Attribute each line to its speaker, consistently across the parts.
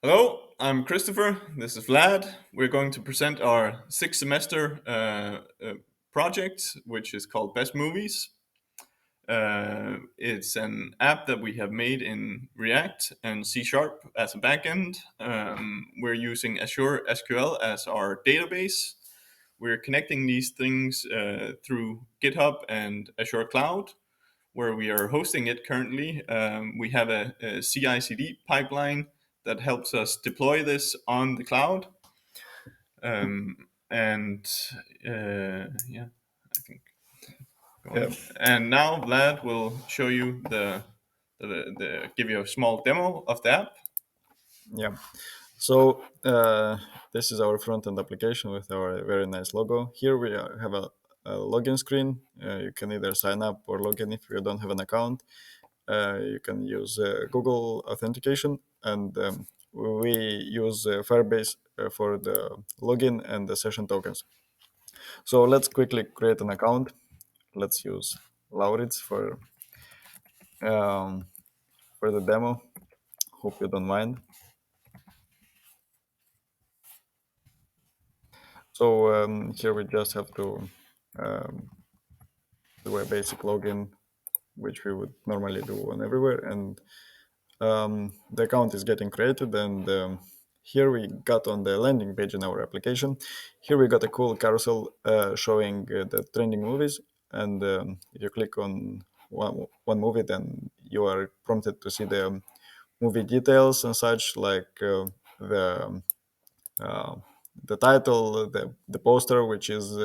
Speaker 1: Hello, I'm Christopher. This is Vlad. We're going to present our sixth semester project, which is called Best Movies. It's an app that we have made in React and C Sharp as a backend. We're using Azure SQL as our database. We're connecting these things through GitHub and Azure Cloud, where we are hosting it currently. We have a CI/CD pipeline that helps us deploy this on the cloud. And yeah, I think.
Speaker 2: Yeah,
Speaker 1: And now Vlad will show you the give you a small demo of the app.
Speaker 2: yeah. So this is our front-end application with our very nice logo. Here we have a login screen. You can either sign up or log in if you don't have an account. You can use Google authentication, and we use Firebase for the login and the session tokens. So let's quickly create an account. Let's use Lauritz um, for the demo. Hope you don't mind. So here we just have to um, do a basic login, which we would normally do on everywhere, and the account is getting created. And here we got on the landing page in our application. Here we got a cool carousel showing the trending movies, and if you click on one movie, then you are prompted to see the movie details and such, like the uh, the title, the poster, which is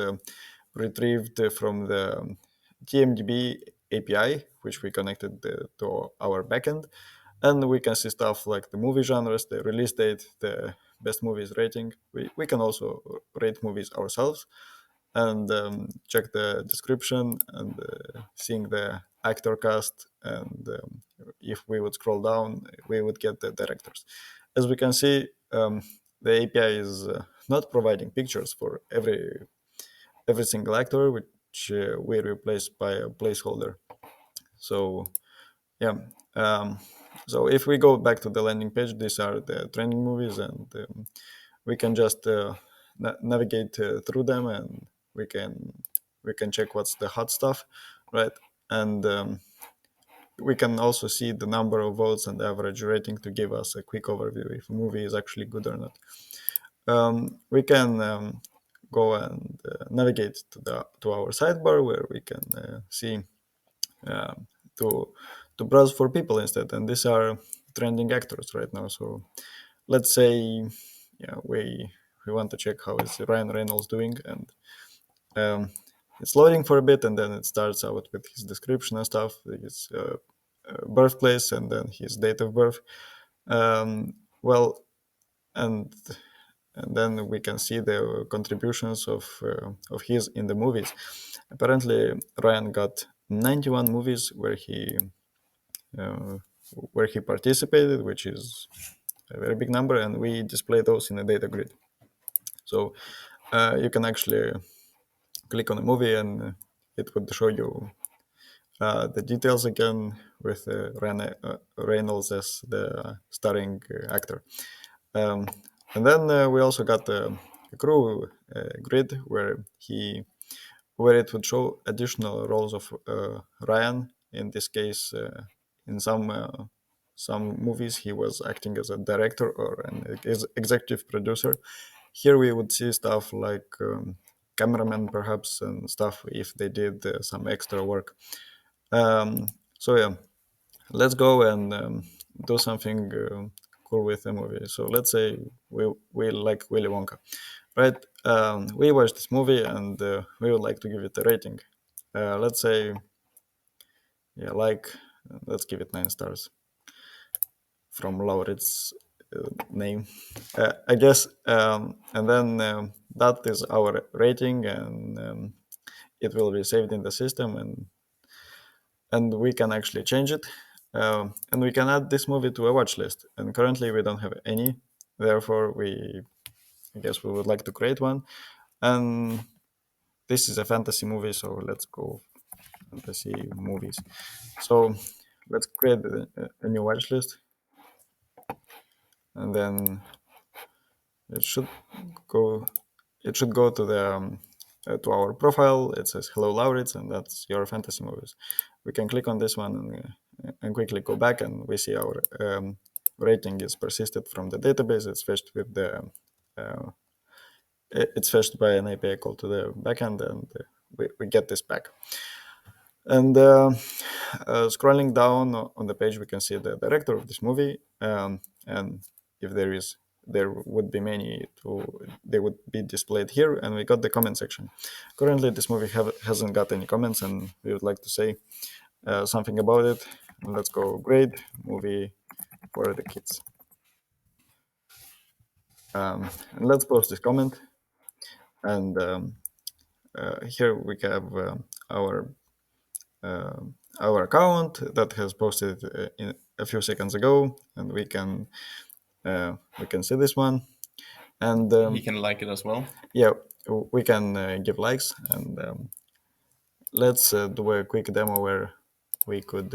Speaker 2: retrieved from the TMDB API, which we connected to our backend. And we can see stuff like the movie genres, the release date, the best movies rating. We can also rate movies ourselves and check the description and seeing the actor cast. And if we would scroll down, we would get the directors. As we can see, the API is not providing pictures for every single actor, which we replace by a placeholder. So yeah. Um, so if we go back to the landing page, these are the trending movies, and we can just navigate through them, and we can we can check what's the hot stuff, right? And we can also see the number of votes and the average rating to give us a quick overview if a movie is actually good or not. We can go and navigate to our sidebar where we can see um, to to browse for people instead. And these are trending actors right now. So let's say, yeah, we want to check how is Ryan Reynolds doing, and um, it's loading for a bit, and then it starts out with his description and stuff, his birthplace, and then his date of birth. Well, and and then we can see the contributions of his in the movies. Apparently, Ryan got 91 movies uh, where he participated, which is a very big number, and we display those in a data grid. So you can actually click on a movie, and it would show you the details again with Reynolds as the starring actor. Um, and then we also got a crew grid where it would show additional roles of Ryan. In this case, in some movies, he was acting as a director or an executive producer. Here we would see stuff like cameraman, perhaps, and stuff if they did some extra work. So yeah, let's go and do something cool with the movie. So let's say we like Willy Wonka, right? We watched this movie, and we would like to give it a rating. Let's say, yeah, let's give it 9 stars from Laurit's name, I guess. And then that is our rating, and it will be saved in the system, and we can actually change it. And we can add this movie to a watch list. And currently, we don't have any. Therefore, I guess we would like to create one. And this is a fantasy movie, so let's go fantasy movies. So let's create a new watch list. and then it should go. It should go to the to our profile. It says hello Lauritz, and that's your fantasy movies. We can click on this one and quickly go back, and we see our rating is persisted from the database. It's fetched with the uh, it's fetched by an API call to the backend, and we get this back. And scrolling down on the page, we can see the director of this movie, and if there would be many they would be displayed here, and we got the comment section. Currently, this movie hasn't got any comments, and we would like to say something about it. Let's go grade movie for the kids. And let's post this comment, and here we have uh, our account that has posted in a few seconds ago, and we can see this one, and
Speaker 1: He can like it as well.
Speaker 2: yeah, we can give likes, and let's do a quick demo where we could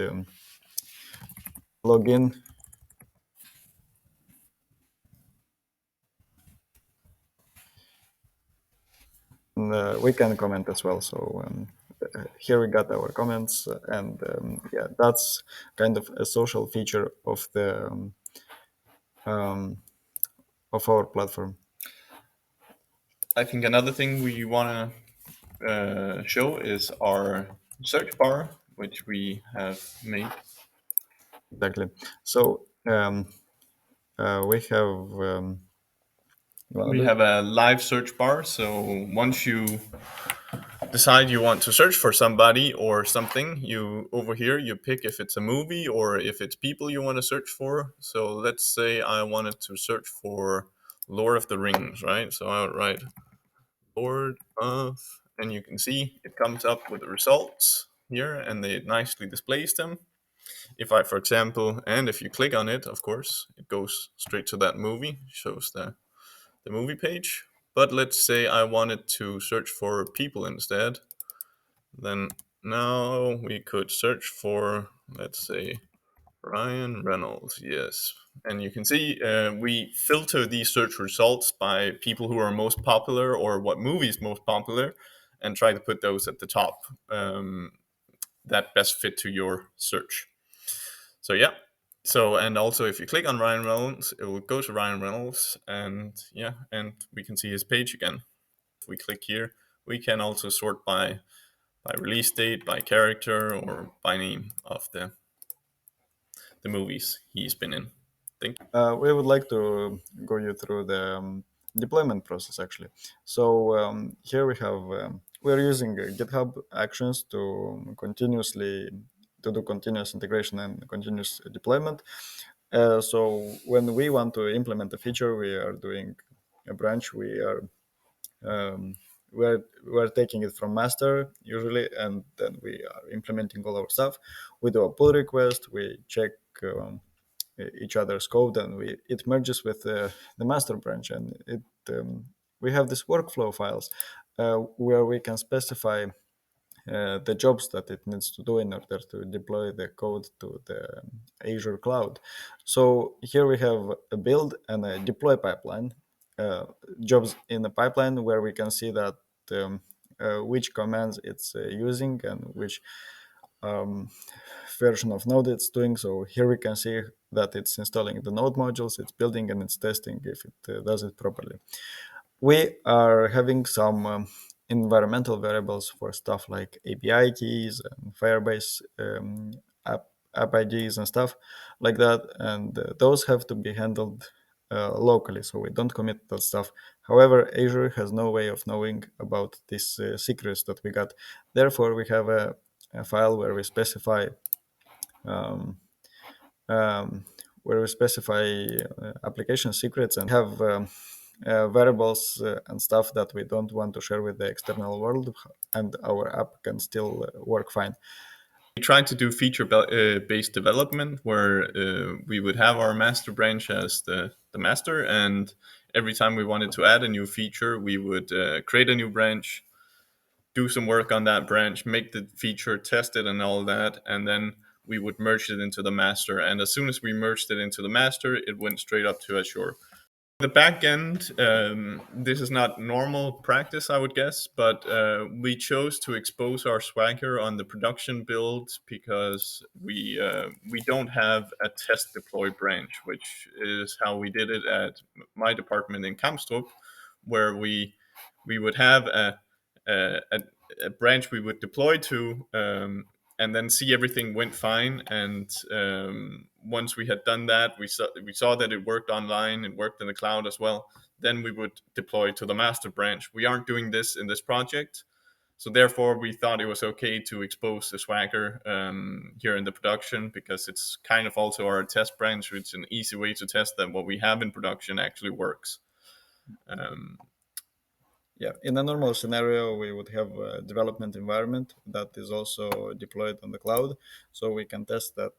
Speaker 2: log in. And, we can comment as well. So here we got our comments, and yeah, that's kind of a social feature um, of our platform.
Speaker 1: I think another thing we want to show is our search bar, which we have made.
Speaker 2: Exactly. So we have. You wanna
Speaker 1: We
Speaker 2: do it?
Speaker 1: have a live search bar, so once you decide you want to search for somebody or something, you over here you pick if it's a movie or if it's people you want to search for. So let's say I wanted to search for Lord of the Rings, right? So I would write Lord of, and you can see it comes up with the results here, and it nicely displays them. If I, for example, and if you click on it, of course, it goes straight to that movie, shows the movie page. But let's say I wanted to search for people instead. Then now we could search for, let's say, Ryan Reynolds. Yes. And you can see we filter these search results by people who are most popular or what movie is most popular and try to put those at the top that best fit to your search. So, yeah. So, and also if you click on Ryan Reynolds, it will go to Ryan Reynolds, and yeah, and we can see his page again. If we click here, we can also sort by release date, by character, or by name of the movies he's been in. Thank you.
Speaker 2: We would like to go you through the deployment process actually. So here we're using GitHub Actions to continuously to do continuous integration and continuous deployment. So when we want to implement a feature, we are doing a branch. Um, we're taking it from master usually, and then we are implementing all our stuff. We do a pull request. We check. Each other's code, and it merges with the master branch, and it we have these workflow files where we can specify the jobs that it needs to do in order to deploy the code to the Azure cloud. So here we have a build and a deploy pipeline, uh, jobs in the pipeline where we can see that which commands it's using and which um, version of Node it's doing. So here we can see that it's installing the Node modules, it's building, and it's testing if it does it properly. We are having some environmental variables for stuff like API keys and Firebase app IDs and stuff like that, and those have to be handled locally, so we don't commit that stuff. However, Azure has no way of knowing about these secrets that we got. Therefore, we have a file um, um, where we specify application secrets and have variables and stuff that we don't want to share with the external world, and our app can still work fine.
Speaker 1: We tried to do feature based development where we would have our master branch as the master, and every time we wanted to add a new feature, we would create a new branch, do some work on that branch, make the feature, test it, and all that, and then we would merge it into the master. And as soon as we merged it into the master, it went straight up to Azure. The back end, this is not normal practice, I would guess, but we chose to expose our Swagger on the production build because we don't have a test deploy branch, which is how we did it at my department in Kamstrup, where we would have a, a, a branch we would deploy to, and then see everything went fine. And once we had done that, we saw that it worked online, it worked in the cloud as well. Then we would deploy to the master branch. We aren't doing this in this project, so therefore we thought it was okay to expose the Swagger here in the production, because it's kind of also our test branch. It's an easy way to test that what we have in production actually works. Um,
Speaker 2: Yeah, in a normal scenario, we would have a development environment that is also deployed on the cloud, so we can test that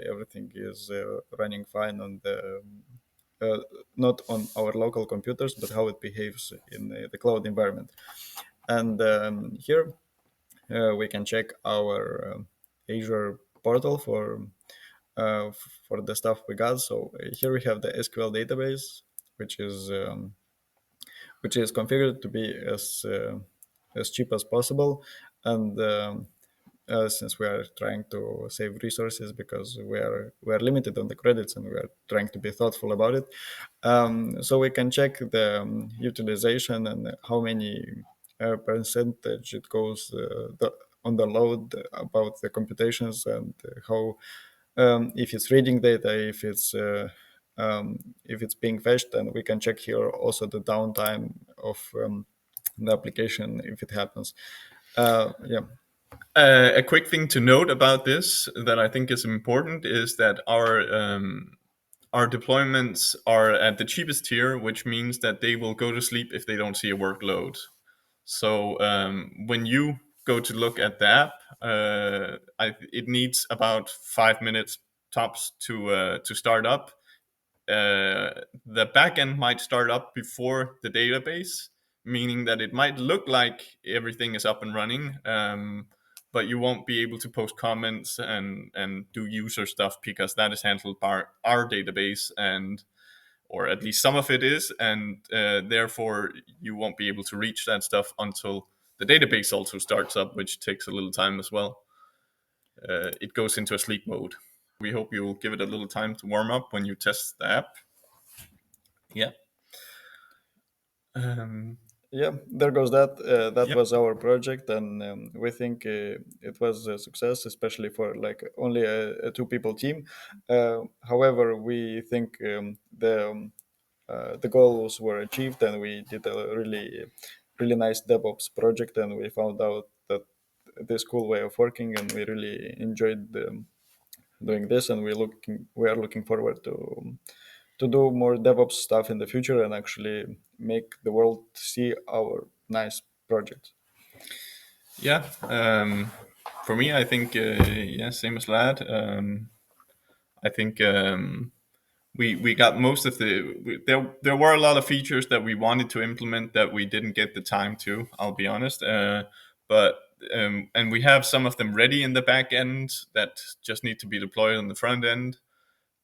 Speaker 2: everything is running fine on the uh, not on our local computers, but how it behaves in the cloud environment. And here we can check our Azure portal for the stuff we got. So here we have the SQL database, which is um, which is configured to be as cheap as possible. And since we are trying to save resources because we are limited on the credits and we are trying to be thoughtful about it, so we can check the utilization and how many percentage it goes on the load about the computations, and how if it's reading data, if it's being fetched. And we can check here also the downtime of the application if it happens. Yeah.
Speaker 1: a quick thing to note about this that I think is important is that our deployments are at the cheapest tier, which means that they will go to sleep if they don't see a workload. So when you go to look at the app, it needs about 5 minutes tops to start up. The backend might start up before the database, meaning that it might look like everything is up and running, but you won't be able to post comments and do user stuff, because that is handled by our database, and or at least some of it is, and therefore you won't be able to reach that stuff until the database also starts up, which takes a little time as well. It goes into a sleep mode. We hope you'll give it a little time to warm up when you test the app. Yeah. Um,
Speaker 2: Yeah, there goes that. That
Speaker 1: yeah.
Speaker 2: was our project, and we think it was a success, especially for like only a two-people team. However, we think the goals were achieved, and we did a really nice DevOps project, and we found out that this cool way of working, and we really enjoyed doing this, and we are looking forward to do more DevOps stuff in the future and actually make the world see our nice project.
Speaker 1: Yeah. For me, I think yeah, same as Lad. I think we got most of there were a lot of features that we wanted to implement that we didn't get the time to. I'll be honest. But and we have some of them ready in the back end that just need to be deployed on the front end.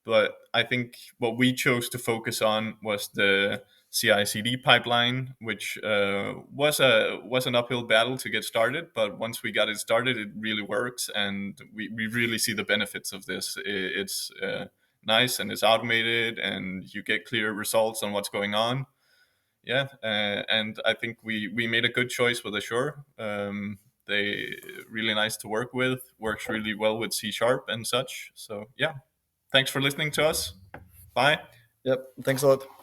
Speaker 1: But I think what we chose to focus on was the CI/CD pipeline, which was an uphill battle to get started. But once we got it started, it really works, and we really see the benefits of this. It's nice, and it's automated, and you get clear results on what's going on. Yeah, and I think we made a good choice with Azure. They really nice to work with. Works really well with C Sharp and such. So yeah, thanks for listening to us. Bye.
Speaker 2: Yep, thanks a lot.